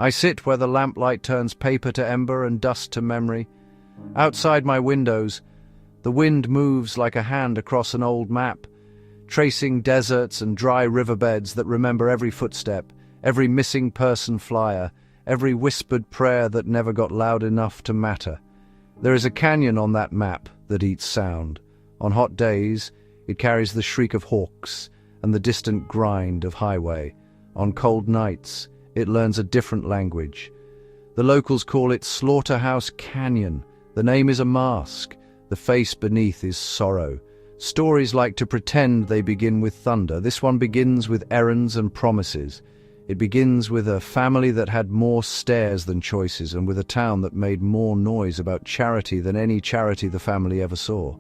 I sit where the lamplight turns paper to ember and dust to memory. Outside my windows, the wind moves like a hand across an old map, tracing deserts and dry riverbeds that remember every footstep, every missing person flyer, every whispered prayer that never got loud enough to matter. There is a canyon on that map that eats sound. On hot days, it carries the shriek of hawks and the distant grind of highway. On cold nights, it learns a different language. The locals call it Slaughterhouse Canyon. The name is a mask. The face beneath is sorrow. Stories like to pretend they begin with thunder. This one begins with errands and promises. It begins with a family that had more stairs than choices, and with a town that made more noise about charity than any charity the family ever saw.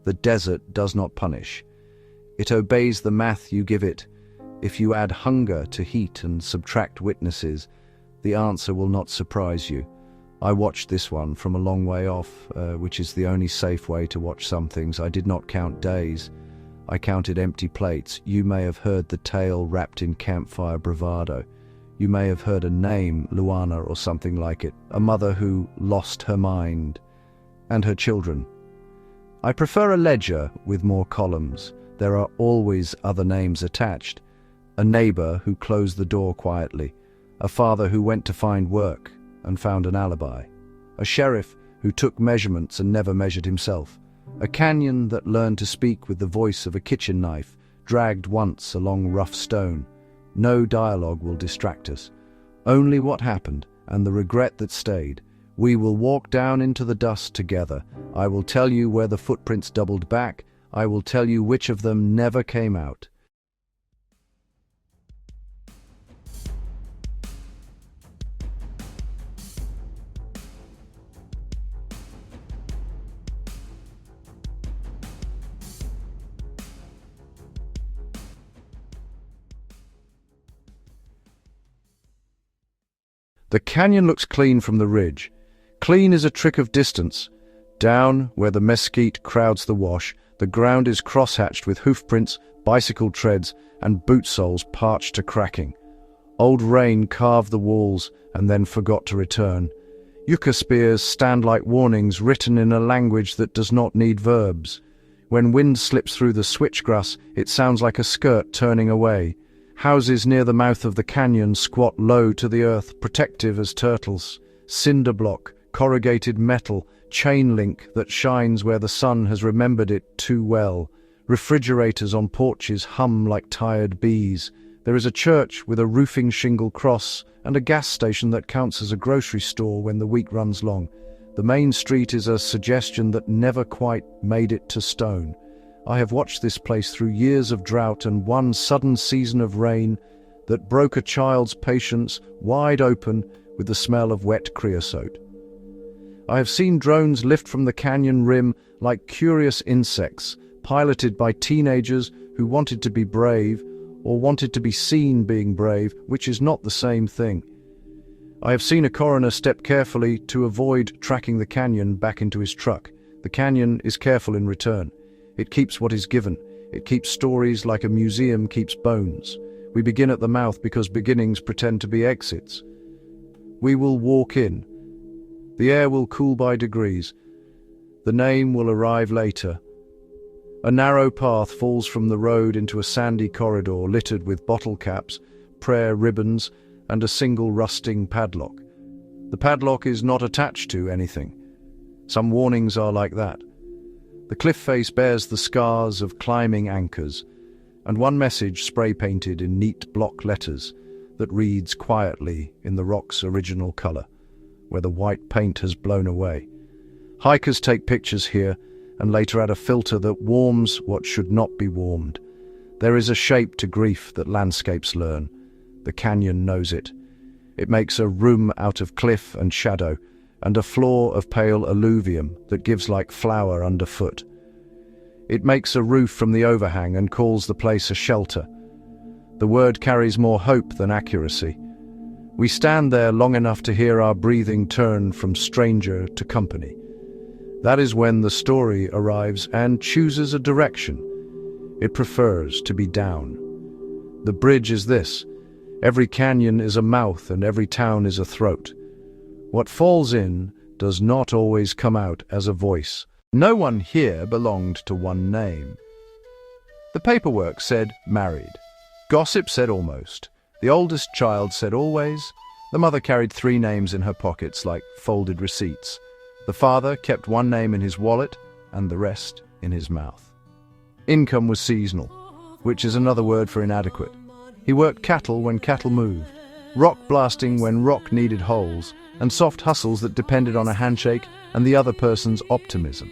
The desert does not punish. It obeys the math you give it. If you add hunger to heat and subtract witnesses, the answer will not surprise you. I watched this one from a long way off, which is the only safe way to watch some things. I did not count days. I counted empty plates. You may have heard the tale wrapped in campfire bravado. You may have heard a name, Luana or something like it, a mother who lost her mind, and her children. I prefer a ledger with more columns. There are always other names attached. A neighbor who closed the door quietly, a father who went to find work and found an alibi, a sheriff who took measurements and never measured himself, a canyon that learned to speak with the voice of a kitchen knife, dragged once along rough stone. No dialogue will distract us, only what happened and the regret that stayed. We will walk down into the dust together. I will tell you where the footprints doubled back. I will tell you which of them never came out. The canyon looks clean from the ridge. Clean is a trick of distance. Down, where the mesquite crowds the wash, the ground is crosshatched with hoofprints, bicycle treads, and boot soles parched to cracking. Old rain carved the walls and then forgot to return. Yucca spears stand like warnings written in a language that does not need verbs. When wind slips through the switchgrass, it sounds like a skirt turning away. Houses near the mouth of the canyon squat low to the earth, protective as turtles. Cinder block, corrugated metal, chain link that shines where the sun has remembered it too well. Refrigerators on porches hum like tired bees. There is a church with a roofing shingle cross and a gas station that counts as a grocery store when the week runs long. The main street is a suggestion that never quite made it to stone. I have watched this place through years of drought and one sudden season of rain that broke a child's patience wide open with the smell of wet creosote. I have seen drones lift from the canyon rim like curious insects, piloted by teenagers who wanted to be brave or wanted to be seen being brave, which is not the same thing. I have seen a coroner step carefully to avoid tracking the canyon back into his truck. The canyon is careful in return. It keeps what is given. It keeps stories like a museum keeps bones. We begin at the mouth because beginnings pretend to be exits. We will walk in. The air will cool by degrees. The name will arrive later. A narrow path falls from the road into a sandy corridor littered with bottle caps, prayer ribbons, and a single rusting padlock. The padlock is not attached to anything. Some warnings are like that. The cliff face bears the scars of climbing anchors, and one message spray-painted in neat block letters that reads quietly in the rock's original color, where the white paint has blown away. Hikers take pictures here and later add a filter that warms what should not be warmed. There is a shape to grief that landscapes learn. The canyon knows it. It makes a room out of cliff and shadow, and a floor of pale alluvium that gives like flour underfoot. It makes a roof from the overhang and calls the place a shelter. The word carries more hope than accuracy. We stand there long enough to hear our breathing turn from stranger to company. That is when the story arrives and chooses a direction. It prefers to be down. The bridge is this. Every canyon is a mouth and every town is a throat. What falls in does not always come out as a voice. No one here belonged to one name. The paperwork said married. Gossip said almost. The oldest child said always. The mother carried 3 names in her pockets like folded receipts. The father kept one name in his wallet and the rest in his mouth. Income was seasonal, which is another word for inadequate. He worked cattle when cattle moved, rock blasting when rock needed holes, and soft hustles that depended on a handshake and the other person's optimism.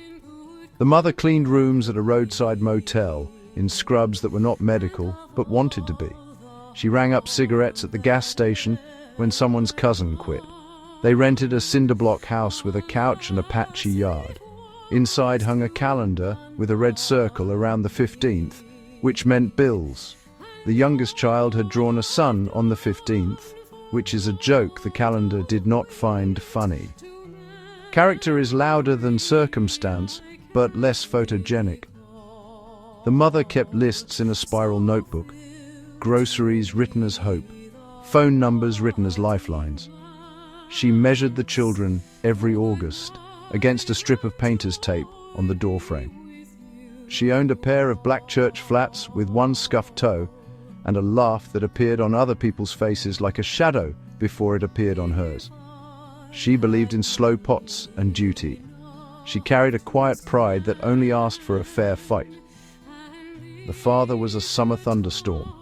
The mother cleaned rooms at a roadside motel in scrubs that were not medical but wanted to be. She rang up cigarettes at the gas station when someone's cousin quit. They rented a cinder block house with a couch and a patchy yard. Inside hung a calendar with a red circle around the 15th, which meant bills. The youngest child had drawn a sun on the 15th, which is a joke the calendar did not find funny. Character is louder than circumstance, but less photogenic. The mother kept lists in a spiral notebook, groceries written as hope, phone numbers written as lifelines. She measured the children every August against a strip of painter's tape on the doorframe. She owned a pair of black church flats with one scuffed toe and a laugh that appeared on other people's faces like a shadow before it appeared on hers. She believed in slow pots and duty. She carried a quiet pride that only asked for a fair fight. The father was a summer thunderstorm.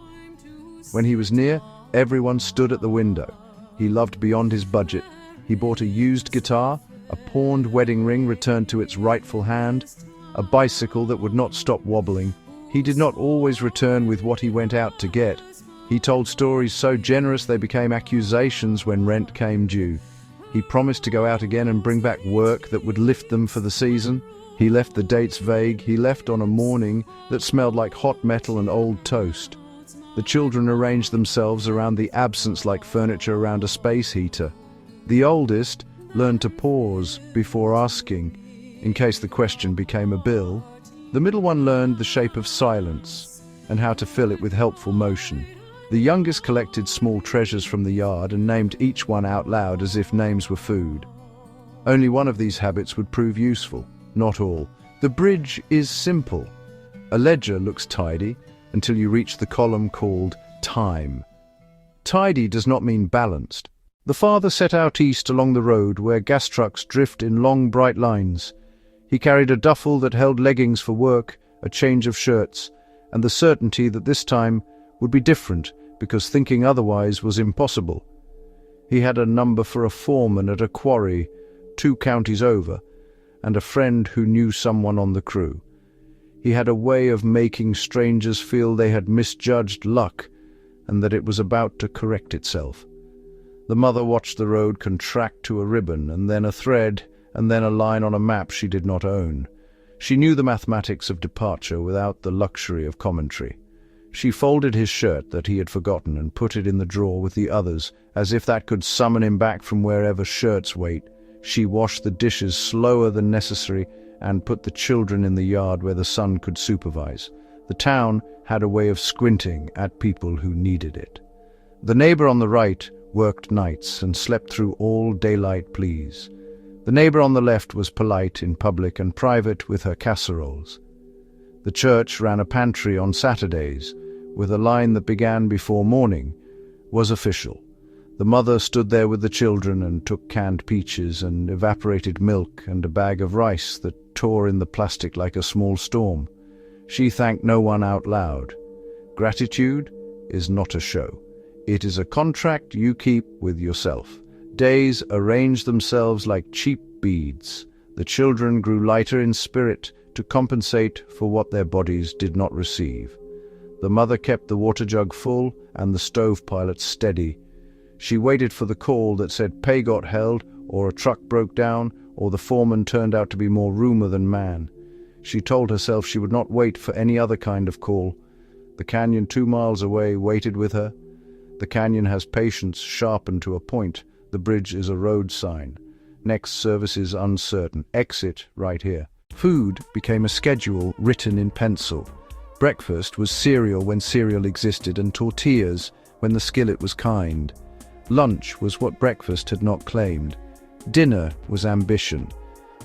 When he was near, everyone stood at the window. He loved beyond his budget. He bought a used guitar, a pawned wedding ring returned to its rightful hand, a bicycle that would not stop wobbling. He did not always return with what he went out to get. He told stories so generous they became accusations when rent came due. He promised to go out again and bring back work that would lift them for the season. He left the dates vague. He left on a morning that smelled like hot metal and old toast. The children arranged themselves around the absence like furniture around a space heater. The oldest learned to pause before asking, in case the question became a bill. The middle one learned the shape of silence and how to fill it with helpful motion. The youngest collected small treasures from the yard and named each one out loud as if names were food. Only one of these habits would prove useful, not all. The bridge is simple. A ledger looks tidy until you reach the column called time. Tidy does not mean balanced. The father set out east along the road where gas trucks drift in long bright lines. He carried a duffel that held leggings for work, a change of shirts, and the certainty that this time would be different because thinking otherwise was impossible. He had a number for a foreman at a quarry 2 counties over, and a friend who knew someone on the crew. He had a way of making strangers feel they had misjudged luck and that it was about to correct itself. The mother watched the road contract to a ribbon and then a thread and then a line on a map she did not own. She knew the mathematics of departure without the luxury of commentary. She folded his shirt that he had forgotten and put it in the drawer with the others, as if that could summon him back from wherever shirts wait. She washed the dishes slower than necessary and put the children in the yard where the son could supervise. The town had a way of squinting at people who needed it. The neighbor on the right worked nights and slept through all daylight pleas. The neighbor on the left was polite in public and private with her casseroles. The church ran a pantry on Saturdays, with a line that began before morning, was official. The mother stood there with the children and took canned peaches and evaporated milk and a bag of rice that tore in the plastic like a small storm. She thanked no one out loud. Gratitude is not a show. It is a contract you keep with yourself. Days arranged themselves like cheap beads. The children grew lighter in spirit to compensate for what their bodies did not receive. The mother kept the water jug full and the stove pilot steady. She waited for the call that said pay got held, or a truck broke down, or the foreman turned out to be more rumor than man. She told herself she would not wait for any other kind of call. The canyon 2 miles away waited with her. The canyon has patience sharpened to a point. The bridge is a road sign. Next service is uncertain. Exit right here. Food became a schedule written in pencil. Breakfast was cereal when cereal existed, and tortillas when the skillet was kind. Lunch was what breakfast had not claimed. Dinner was ambition.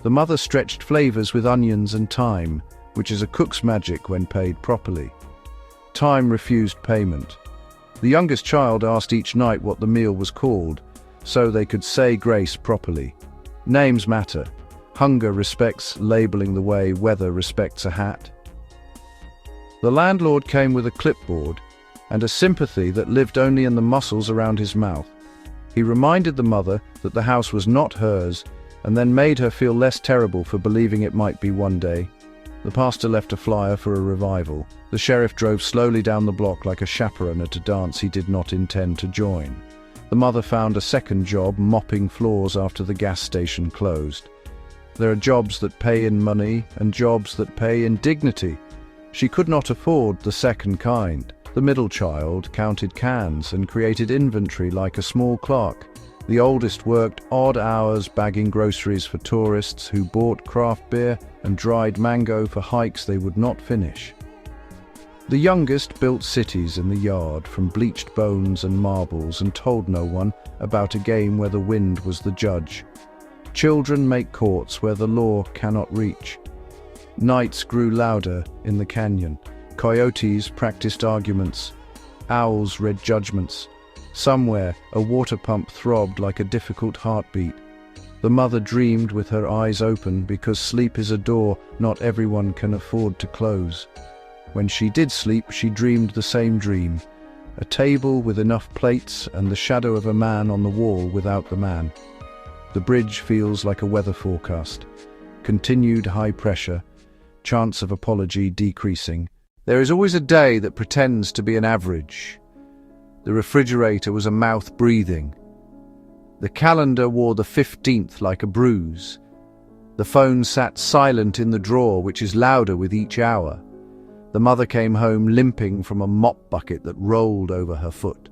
The mother stretched flavors with onions and thyme, which is a cook's magic when paid properly. Time refused payment. The youngest child asked each night what the meal was called, so they could say grace properly. Names matter. Hunger respects labeling the way weather respects a hat. The landlord came with a clipboard and a sympathy that lived only in the muscles around his mouth. He reminded the mother that the house was not hers, and then made her feel less terrible for believing it might be one day. The pastor left a flyer for a revival. The sheriff drove slowly down the block like a chaperone at a dance he did not intend to join. The mother found a second job mopping floors after the gas station closed. There are jobs that pay in money and jobs that pay in dignity. She could not afford the second kind. The middle child counted cans and created inventory like a small clerk. The oldest worked odd hours bagging groceries for tourists who bought craft beer and dried mango for hikes they would not finish. The youngest built cities in the yard from bleached bones and marbles and told no one about a game where the wind was the judge. Children make courts where the law cannot reach. Nights grew louder in the canyon. Coyotes practiced arguments. Owls read judgments. Somewhere, a water pump throbbed like a difficult heartbeat. The mother dreamed with her eyes open because sleep is a door not everyone can afford to close. When she did sleep, she dreamed the same dream. A table with enough plates and the shadow of a man on the wall without the man. The bridge feels like a weather forecast. Continued high pressure. Chance of apology decreasing. There is always a day that pretends to be an average. The refrigerator was a mouth breathing. The calendar wore the 15th like a bruise. The phone sat silent in the drawer, which is louder with each hour. The mother came home limping from a mop bucket that rolled over her foot.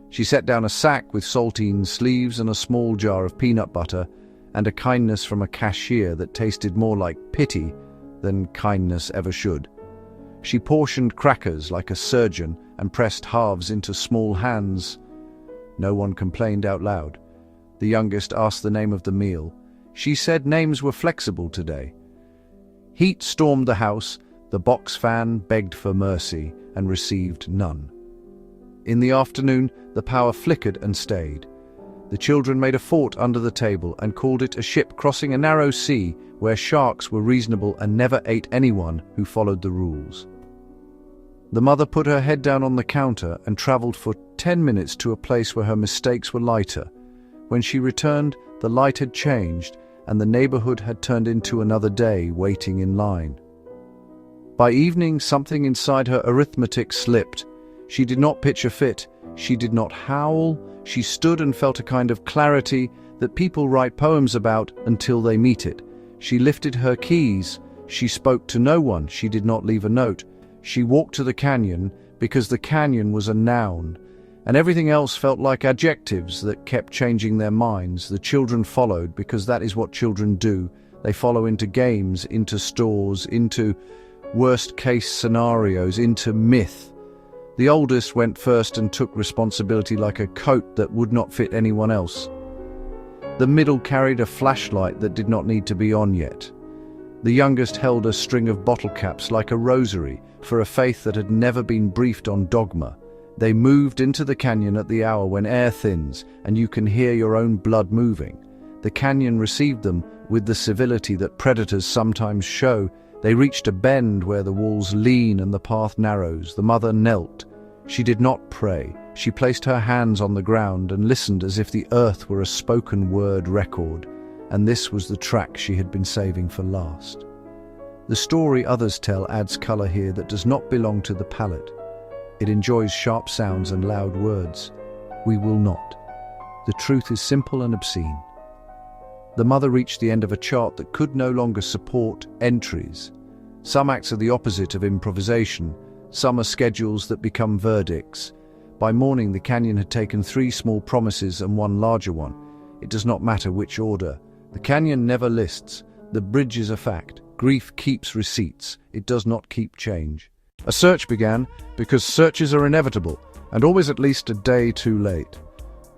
She set down a sack with saltine sleeves and a small jar of peanut butter and a kindness from a cashier that tasted more like pity than kindness ever should. She portioned crackers like a surgeon and pressed halves into small hands. No one complained out loud. The youngest asked the name of the meal. She said names were flexible today. Heat stormed the house. The box fan begged for mercy and received none. In the afternoon, the power flickered and stayed. The children made a fort under the table and called it a ship crossing a narrow sea where sharks were reasonable and never ate anyone who followed the rules. The mother put her head down on the counter and traveled for 10 minutes to a place where her mistakes were lighter. When she returned, the light had changed and the neighborhood had turned into another day waiting in line. By evening, something inside her arithmetic slipped. She did not pitch a fit. She did not howl. She stood and felt a kind of clarity that people write poems about until they meet it. She lifted her keys. She spoke to no one. She did not leave a note. She walked to the canyon because the canyon was a noun, and everything else felt like adjectives that kept changing their minds. The children followed because that is what children do. They follow into games, into stores, into worst-case scenarios, into myth. The oldest went first and took responsibility like a coat that would not fit anyone else. The middle carried a flashlight that did not need to be on yet. The youngest held a string of bottle caps like a rosary for a faith that had never been briefed on dogma. They moved into the canyon at the hour when air thins and you can hear your own blood moving. The canyon received them with the civility that predators sometimes show. They reached a bend where the walls lean and the path narrows. The mother knelt. She did not pray. She placed her hands on the ground and listened as if the earth were a spoken word record, and this was the track she had been saving for last. The story others tell adds color here that does not belong to the palate. It enjoys sharp sounds and loud words. We will not. The truth is simple and obscene. The mother reached the end of a chart that could no longer support entries. Some acts are the opposite of improvisation. Some are schedules that become verdicts. By morning, the canyon had taken 3 small promises and 1 larger one. It does not matter which order. The canyon never lists. The bridge is a fact. Grief keeps receipts. It does not keep change. A search began because searches are inevitable. and always at least a day too late.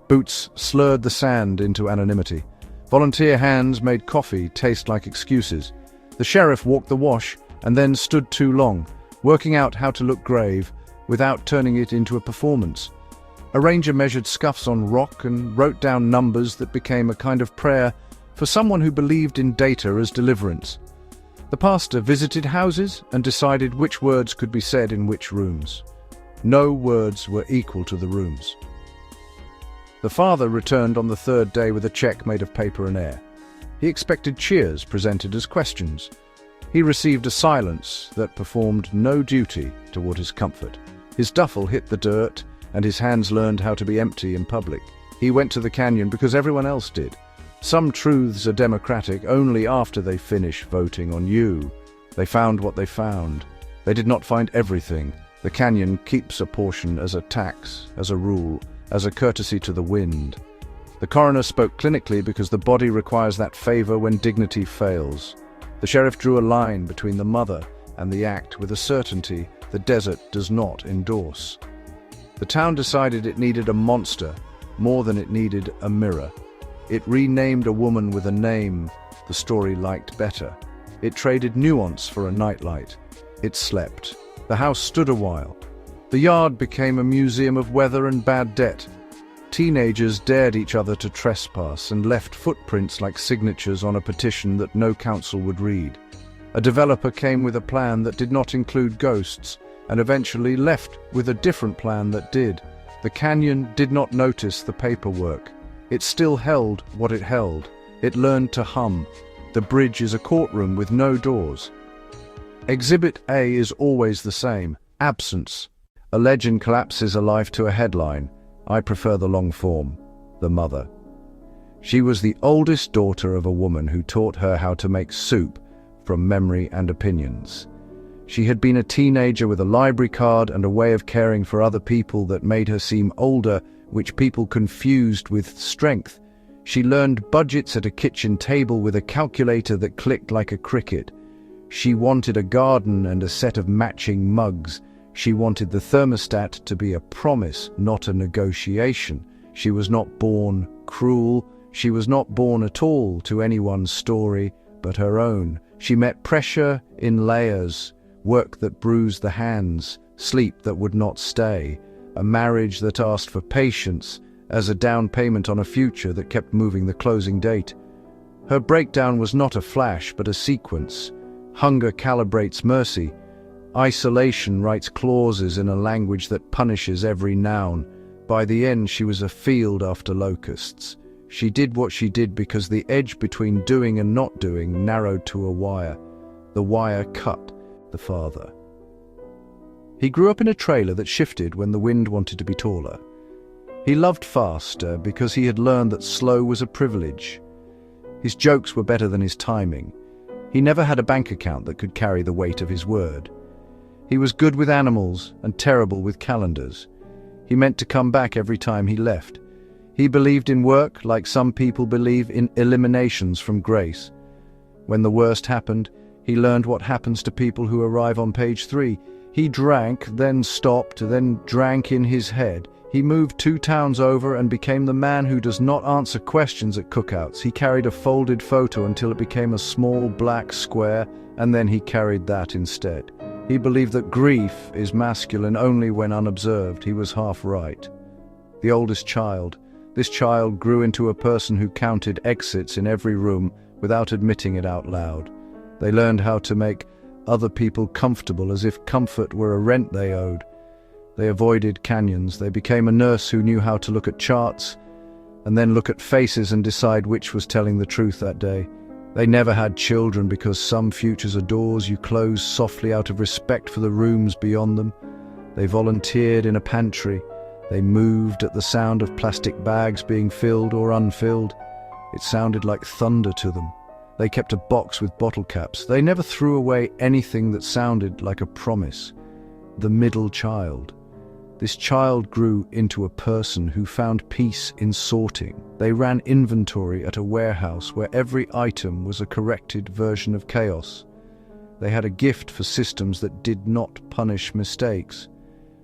Boots slurred the sand into anonymity. Volunteer hands made coffee taste like excuses. The sheriff walked the wash and then stood too long, working out how to look grave without turning it into a performance. A ranger measured scuffs on rock and wrote down numbers that became a kind of prayer for someone who believed in data as deliverance. The pastor visited houses and decided which words could be said in which rooms. No words were equal to the rooms. The father returned on the third day with a check made of paper and air. He expected cheers presented as questions. He received a silence that performed no duty toward his comfort. His duffel hit the dirt, and his hands learned how to be empty in public. He went to the canyon because everyone else did. Some truths are democratic only after they finish voting on you. They found what they found. They did not find everything. The canyon keeps a portion as a tax, as a rule, as a courtesy to the wind. The coroner spoke clinically because the body requires that favor when dignity fails. The sheriff drew a line between the mother and the act with a certainty the desert does not endorse. The town decided it needed a monster more than it needed a mirror. It renamed a woman with a name the story liked better. It traded nuance for a nightlight. It slept. The house stood a while. The yard became a museum of weather and bad debt. Teenagers dared each other to trespass and left footprints like signatures on a petition that no council would read. A developer came with a plan that did not include ghosts, and eventually left with a different plan that did. The canyon did not notice the paperwork. It still held what it held. It learned to hum. The bridge is a courtroom with no doors. Exhibit A is always the same: absence. A legend collapses a life to a headline. I prefer the long form. The mother. She was the oldest daughter of a woman who taught her how to make soup from memory and opinions. She had been a teenager with a library card and a way of caring for other people that made her seem older, which people confused with strength. She learned budgets at a kitchen table with a calculator that clicked like a cricket. She wanted a garden and a set of matching mugs. She wanted the thermostat to be a promise, not a negotiation. She was not born cruel. She was not born at all to anyone's story but her own. She met pressure in layers, work that bruised the hands, sleep that would not stay, a marriage that asked for patience as a down payment on a future that kept moving the closing date. Her breakdown was not a flash but a sequence. Hunger calibrates mercy. Isolation writes clauses in a language that punishes every noun. By the end, she was a field after locusts. She did what she did because the edge between doing and not doing narrowed to a wire. The wire cut the father. He grew up in a trailer that shifted when the wind wanted to be taller. He loved faster because he had learned that slow was a privilege. His jokes were better than his timing. He never had a bank account that could carry the weight of his word. He was good with animals and terrible with calendars. He meant to come back every time he left. He believed in work like some people believe in eliminations from grace. When the worst happened, he learned what happens to people who arrive on page 3. He drank, then stopped, then drank in his head. He moved 2 towns over and became the man who does not answer questions at cookouts. He carried a folded photo until it became a small black square, and then he carried that instead. He believed that grief is masculine only when unobserved. He was half right. The oldest child. This child grew into a person who counted exits in every room without admitting it out loud. They learned how to make other people comfortable as if comfort were a rent they owed. They avoided canyons. They became a nurse who knew how to look at charts and then look at faces and decide which was telling the truth that day. They never had children because some futures are doors you close softly out of respect for the rooms beyond them. They volunteered in a pantry. They moved at the sound of plastic bags being filled or unfilled. It sounded like thunder to them. They kept a box with bottle caps. They never threw away anything that sounded like a promise. The middle child. This child grew into a person who found peace in sorting. They ran inventory at a warehouse where every item was a corrected version of chaos. They had a gift for systems that did not punish mistakes.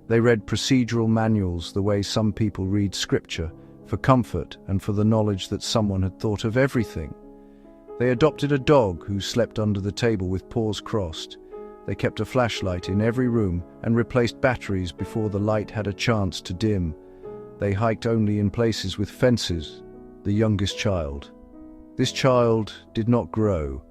They read procedural manuals the way some people read scripture, for comfort and for the knowledge that someone had thought of everything. They adopted a dog who slept under the table with paws crossed. They kept a flashlight in every room and replaced batteries before the light had a chance to dim. They hiked only in places with fences, the youngest child. This child did not grow.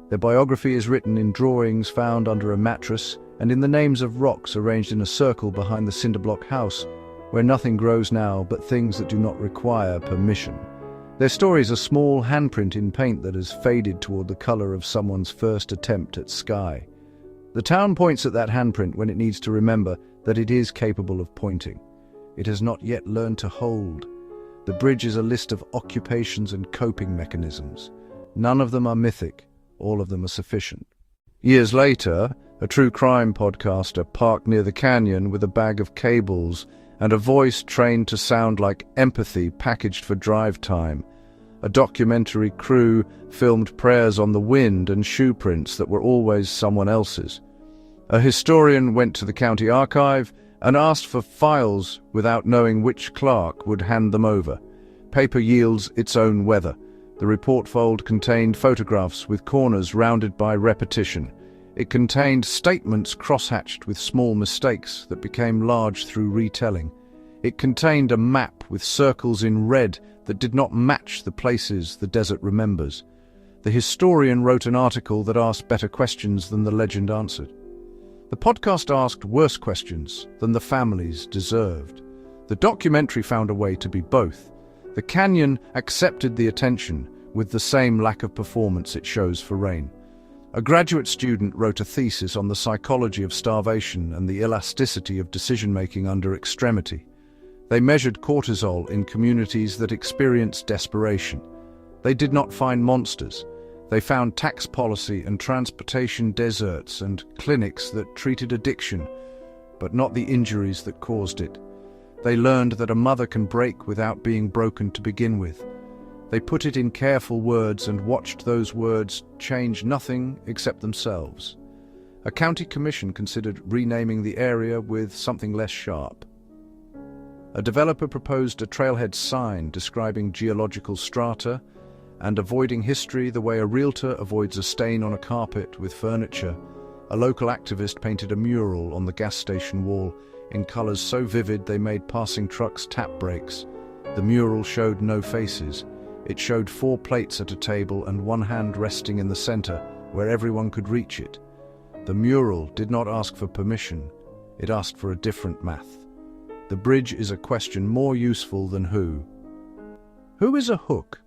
Their biography is written in drawings found under a mattress and in the names of rocks arranged in a circle behind the cinder-block house, where nothing grows now but things that do not require permission. Their story is a small handprint in paint that has faded toward the color of someone's first attempt at sky. The town points at that handprint when it needs to remember that it is capable of pointing. It has not yet learned to hold. The bridge is a list of occupations and coping mechanisms. None of them are mythic, all of them are sufficient. Years later, a true crime podcaster parked near the canyon with a bag of cables and a voice trained to sound like empathy packaged for drive time. A documentary crew filmed prayers on the wind and shoe prints that were always someone else's. A historian went to the county archive and asked for files without knowing which clerk would hand them over. Paper yields its own weather. The report fold contained photographs with corners rounded by repetition. It contained statements crosshatched with small mistakes that became large through retelling. It contained a map with circles in red that did not match the places the desert remembers. The historian wrote an article that asked better questions than the legend answered. The podcast asked worse questions than the families deserved. The documentary found a way to be both. The canyon accepted the attention with the same lack of performance it shows for rain. A graduate student wrote a thesis on the psychology of starvation and the elasticity of decision-making under extremity. They measured cortisol in communities that experienced desperation. They did not find monsters. They found tax policy and transportation deserts and clinics that treated addiction, but not the injuries that caused it. They learned that a mother can break without being broken to begin with. They put it in careful words and watched those words change nothing except themselves. A county commission considered renaming the area with something less sharp. A developer proposed a trailhead sign describing geological strata and avoiding history the way a realtor avoids a stain on a carpet with furniture. A local activist painted a mural on the gas station wall in colors so vivid they made passing trucks tap brakes. The mural showed no faces. It showed 4 plates at a table and one hand resting in the center where everyone could reach it. The mural did not ask for permission. It asked for a different math. The bridge is a question more useful than who. Who is a hook?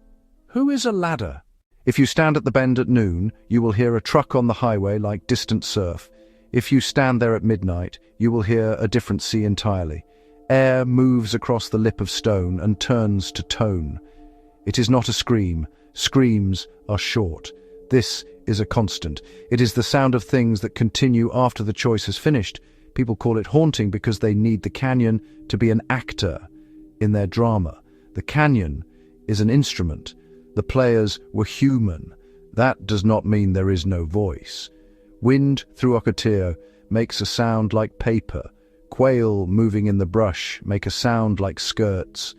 Who is a ladder? If you stand at the bend at noon, you will hear a truck on the highway like distant surf. If you stand there at midnight, you will hear a different sea entirely. Air moves across the lip of stone and turns to tone. It is not a scream. Screams are short. This is a constant. It is the sound of things that continue after the choice has finished. People call it haunting because they need the canyon to be an actor in their drama. The canyon is an instrument. The players were human. That does not mean there is no voice. Wind through Ocotillo makes a sound like paper. Quail moving in the brush make a sound like skirts.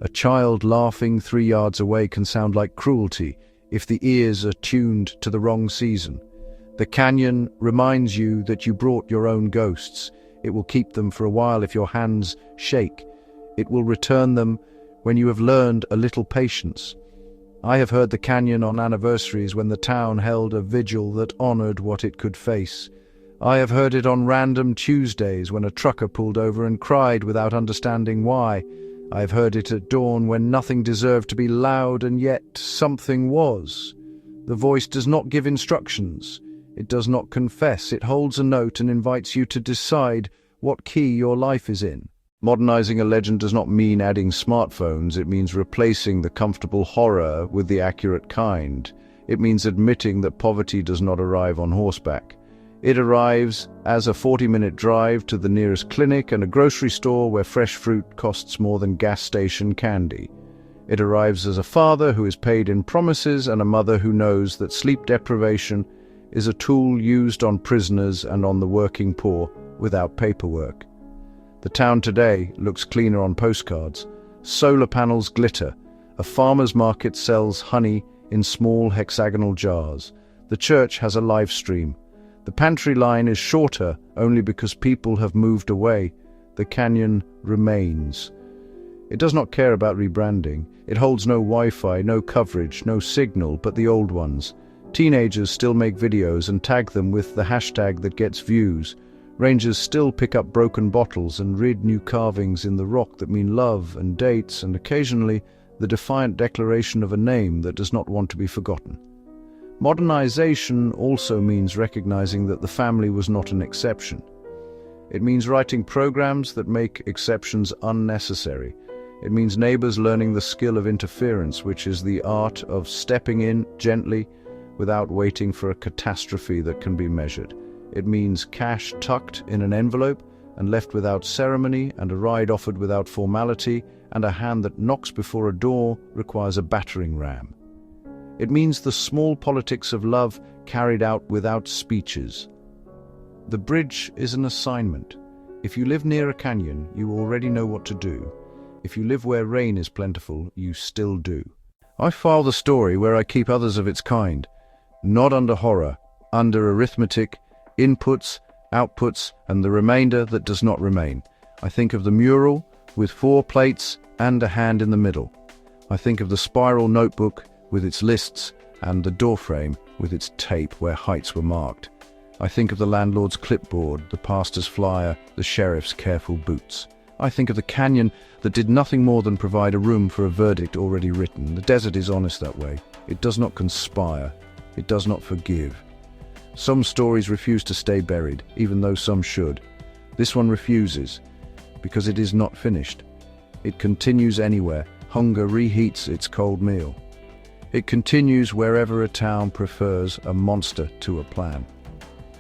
A child laughing 3 yards away can sound like cruelty if the ears are tuned to the wrong season. The canyon reminds you that you brought your own ghosts. It will keep them for a while if your hands shake. It will return them when you have learned a little patience. I have heard the canyon on anniversaries when the town held a vigil that honored what it could face. I have heard it on random Tuesdays when a trucker pulled over and cried without understanding why. I have heard it at dawn when nothing deserved to be loud and yet something was. The voice does not give instructions. It does not confess. It holds a note and invites you to decide what key your life is in. Modernizing a legend does not mean adding smartphones. It means replacing the comfortable horror with the accurate kind. It means admitting that poverty does not arrive on horseback. It arrives as a 40-minute drive to the nearest clinic and a grocery store where fresh fruit costs more than gas station candy. It arrives as a father who is paid in promises and a mother who knows that sleep deprivation is a tool used on prisoners and on the working poor without paperwork. The town today looks cleaner on postcards. Solar panels glitter. A farmer's market sells honey in small hexagonal jars. The church has a live stream. The pantry line is shorter only because people have moved away. The canyon remains. It does not care about rebranding. It holds no Wi-Fi, no coverage, no signal, but the old ones. Teenagers still make videos and tag them with the hashtag that gets views. Rangers still pick up broken bottles and read new carvings in the rock that mean love and dates, and occasionally the defiant declaration of a name that does not want to be forgotten. Modernization also means recognizing that the family was not an exception. It means writing programs that make exceptions unnecessary. It means neighbors learning the skill of interference, which is the art of stepping in gently without waiting for a catastrophe that can be measured. It means cash tucked in an envelope and left without ceremony, and a ride offered without formality, and a hand that knocks before a door requires a battering ram. It means the small politics of love carried out without speeches. The bridge is an assignment. If you live near a canyon, you already know what to do. If you live where rain is plentiful, you still do. I file the story where I keep others of its kind, not under horror, under arithmetic, inputs, outputs, and the remainder that does not remain. I think of the mural with 4 plates and a hand in the middle. I think of the spiral notebook with its lists and the doorframe with its tape where heights were marked. I think of the landlord's clipboard, the pastor's flyer, the sheriff's careful boots. I think of the canyon that did nothing more than provide a room for a verdict already written. The desert is honest that way. It does not conspire. It does not forgive. Some stories refuse to stay buried, even though some should. This one refuses, because it is not finished. It continues anywhere. Hunger reheats its cold meal. It continues wherever a town prefers a monster to a plan.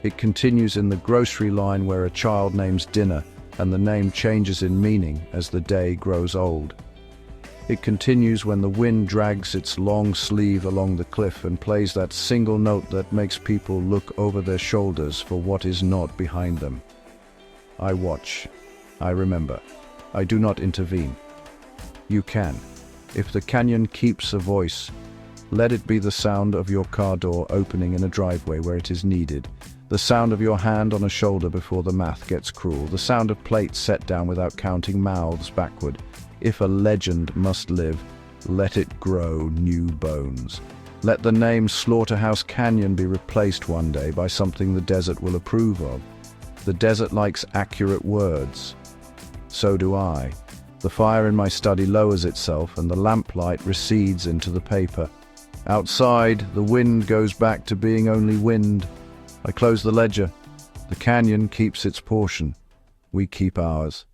It continues in the grocery line where a child names dinner and the name changes in meaning as the day grows old. It continues when the wind drags its long sleeve along the cliff and plays that single note that makes people look over their shoulders for what is not behind them. I watch. I remember. I do not intervene. You can. If the canyon keeps a voice, let it be the sound of your car door opening in a driveway where it is needed, the sound of your hand on a shoulder before the math gets cruel, the sound of plates set down without counting mouths backward. If a legend must live, let it grow new bones. Let the name Slaughterhouse Canyon be replaced one day by something the desert will approve of. The desert likes accurate words. So do I. The fire in my study lowers itself and the lamplight recedes into the paper. Outside, the wind goes back to being only wind. I close the ledger. The canyon keeps its portion. We keep ours.